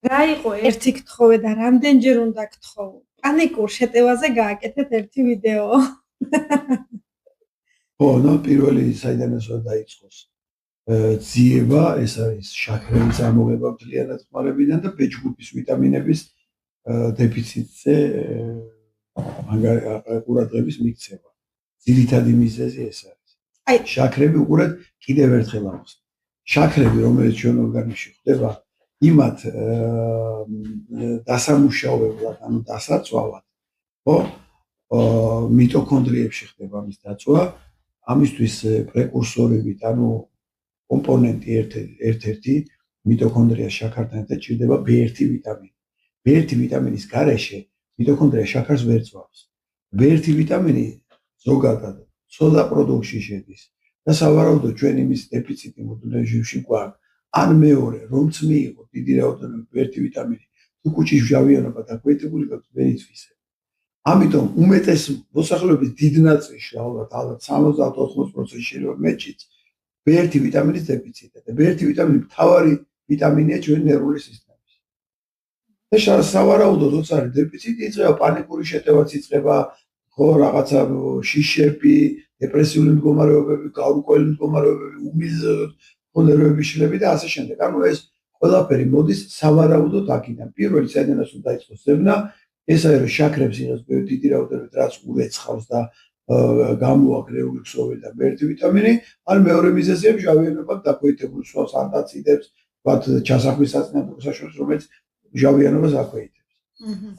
რა იყო ერთი გთხოვე და რამდენჯერ უნდა გთხოვო? პანიკურ შეტევაზე გააკეთეთ ერთი ვიდეო. ხო, ნუ პირველი საიდანაც უნდა დაიწყოს. ძიება, ეს არის შაქრის ამოღება მთლიანად ხმარებიდან და ბეჭდვის ვიტამინების დეფიციტზე ყურადღების მიქცევა. ძირითადი მიზეზი ეს არის. აი, შაქრები უყურეთ კიდევ ერთხელ ახსოვს. შაქრები, რომელიც ჩვენ ორგანიზმში ხდება, იმათ დასამუშავებლად, ანუ დასაწვავად, ხო? მიტოქონდრიებში ხდება მის დაწვა, ამისთვის პრეკურსორებით, ანუ კომპონენტი ერთ-ერთი მიტოქონდრია შაქართან ერთად ჭირდება B1 ვიტამინი. B1 ვიტამინის გარეშე მიტოქონდრია შაქარს ვერ წვავს. B1 ვიტამინი ზოგადად ცოდა პროდუქტში შედის და სავარაუდოდ ჩვენ იმის დეფიციტი მოდულიურ ჟირში გვაქვს. ან მეორე, რომც მიიღო დიდი რაოდენობით B1 ვიტამინი, თუ კუჭის მჟავიანობა დაქვეითებული გაქვს, ვერ იწვისებ. ამიტომ უმეტეს მოსახლეობის დიდ ნაწილში, ალბათ 70-80% შეიძლება მეჩიც B1 ვიტამინის დეფიციტი და B1 ვიტამინი მთავარი ვიტამინია ჩვენი ნერვული სისტემის. და სავარაუდოდ როცა არის დეფიციტი, იწყება პანიკური შეტევაც, იწყება ხო რაღაცა შიშები, დეპრესიული მდგომარეობები, გაურკვეველი მდგომარეობები, ნერვების შლები და ასე შემდეგ. ანუ ეს ყველაფერი მოდის სავარაუდოდ აქედან. პირველი საიდანაც უნდა დაიწყოს ზებნა, ეს არის რომ შაქრებს იღებს დიდი რაოდენობით, რაც ურეცხავს და გამოაქვს ნერვული ქსოვილი და B1 ვიტამინი, ან მეორე მიზეზია მჟავიანობა დაქვეითებული სვავს ანტაციდებს, ვთქვათ ჩასახვის საწინააღმდეგო საშუალებას, რომელიც მჟავიანობას აქვეითებს.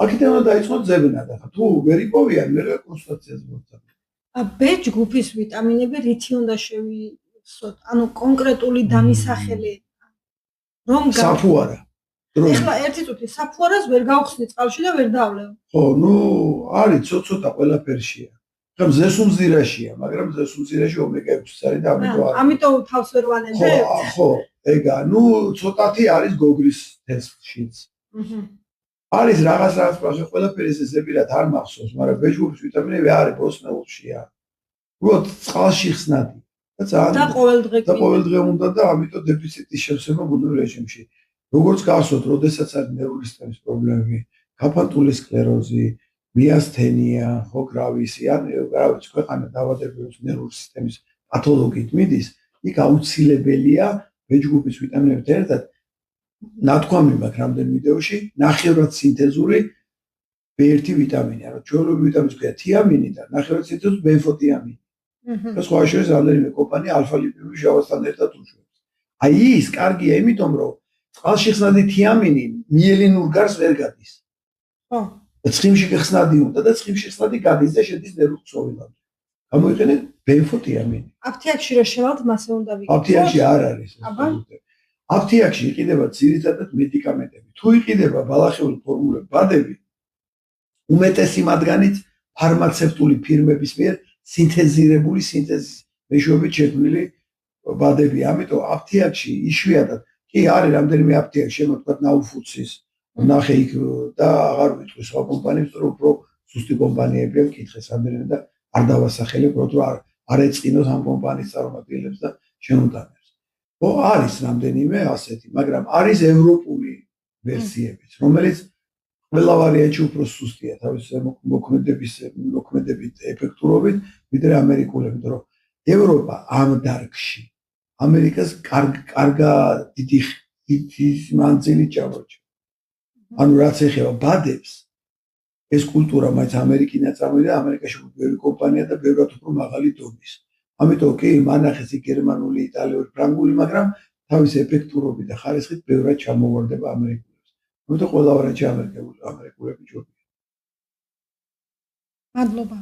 აქედან უნდა დაიწყოს ზებნა და თუ ვერ იპოვიან, მე კონსულტაციას მოწამე. B ჯგუფის ვიტამინები რითი უნდა შევიცვლოთ? ანუ კონკრეტული დამისახელი რომ საფუარა. ეხლა ერთი წუთი საფუარას ვერ გავხსნი წყალში და ვერ დავლევ. ხო, ნუ არის ცოტა ყველაფერშია. ხა მზესუმზირაშია, მაგრამ მზესუმზირაში ომეგა-6 არის და ამიტომ თავს ვერ ვანებებ. ხო, ეგა, ნუ ცოტათი არის გოგრის თესლშიც. არის რაღაც პროცესი, ყველაფერი ეს ზებილად არ მახსოვს, მაგრამ B-ჯგუფის ვიტამინები არის ბოსნეულშია. უბრალოდ წყალში ხსნადი. და ყოველდღე უნდა და ამიტომ დეფიციტის შევსება ბუნებრივ რეჟიმში. როგორც გახსოვთ, როდესაც არის ნერვული სისტემის პრობლემები, გაფანტული სკლეროზი, მიასთენია, ხო, გრავისი, ან რა ვიცი, ქვეყანა დაავადების ნერვული სისტემის პათოლოგიით მიდის, იქ აუცილებელია B-ჯგუფის ვიტამინებთან ერთად ნათქვამი მაქვს რამდენ ვიდეოში, ნახევრად სინთეზური B1 ვიტამინი, ანუ ჩვეულებრივი ვიტამინის ქვია თიამინი და ნახევრად სინთეზური ბენფოთიამინი. და სხვა შორის რამდენიმე კომპანია ალფა-ლიპიდური ჟავასთან ერთად უშვებს. აი ის კარგია იმიტომ, რომ წყალში ხსნადი თიამინი მიელინურ გარს ვერ გადის. ხო. ცხიმში ხსნადი უნდა და ცხიმში ხსნადი გადის და შედის ნერვულ ქსოვილამდე. გამოიყენეთ ბენფოთიამინი. აფთიაქში რა შევალთ, მასე უნდა ვიკითხოთ. აფთიაქში არ არის ეს პროდუქტი. აფთიაქში იყიდება ძირითადად მედიკამენტები. თუ იყიდება ბალახეული ფორმულები, ბადები, უმეტესი მათგანიც ფარმაცევტული ფირმების მიერ სინთეზირებული სინთეზის მეშვეობით შექმნილი ბადები. ამიტომ აფთიაქში იშვიათად კი არის რამდენიმე აფთიაქი, შემოთქვათ ნაუფუცის, ნახე იქ და აღარ ვიტყვი სხვა კომპანიებს, რომ უფრო სუსტი კომპანიებია მკითხეს რამდენიმე და არ დავასახელებ, რომ არ ეწყინოს ამ კომპანიის წარმომადგენლებს და შემოტანებს. ხო, არის რამდენიმე ასეთი, მაგრამ არის ევროპული ვერსიებიც, რომელიც ყველა ვარიანტი უფრო სუსტია თავის მოქმედებით ეფექტურობით, ვიდრე ამერიკულები, რომ ევროპა ამ დარგში ამერიკას კარგა დიდი მანძილი ჭამორჩა. ანუ რაც ეხება ბადებს, ეს კულტურა მაინც ამერიკის ნაწარმოები და ამერიკაში ბევრი კომპანია და ბევრად უფრო მაღალი დონის. ამიტომ კი მანახეს გერმანული, იტალიური, ფრანგული, მაგრამ თავის ეფექტურობით და ხარისხით ბევრად ჩამოვარდება ამერიკულებს. ამიტომ ყველა ვარიანტი ამერიკულები ჯობია. მადლობა.